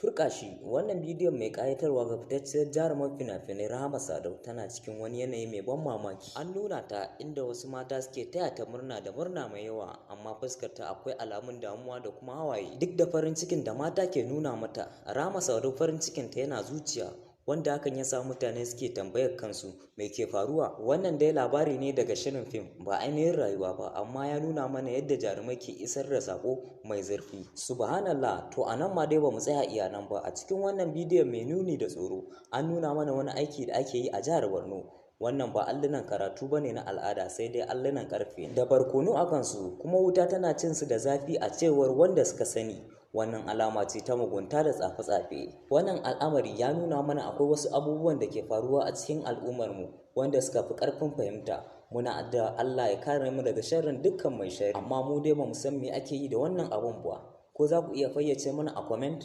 Turka shi, wannan bidiyon mai ƙayatarwa ga fitacciyar jarumar fina-finai Rahama Sadau tana cikin wani yanayi mai ban mamaki. An nuna ta inda wasu mata suke taya ta murna da murna mai yawa, amma fuskarta akwai alamun damuwa da kuma hawaye. Duk da farin cikin da mata ke nuna mata, Rahama Sadau farin cikinta yana zuciya, wanda hakan ya sa mutane suke tambayar kansu me ke faruwa. Wannan dai labari ne daga shirin fim, ba ainihin rayuwa ba, amma ya nuna mana yadda jarumai ke isar da sako mai zurfi. Subhanallah, to anan ma dai bamu tsaya iya nan ba. A cikin wannan bidiyon mai nuni da tsoro, an nuna mana wani aiki da ake yi a jihar Borno. Wannan ba allunan karatu bane na al'ada, sai dai allunan karfe da barkono a kansu, kuma wuta tana cin su da zafi a cewar wanda suka sani. Wannan alama ce ta mugunta da tsafe-tsafe. Wannan al'amari ya nuna mana akwai wasu abubuwan da ke faruwa a cikin al'ummarmu wanda suka fi ƙarfin fahimta. Muna addu'a Allah ya kare mu daga sharrin dukkan mai sharri, amma mu dai ba mu san me ake yi da wannan abun ba. Ko za ku iya fayyace mana a comment?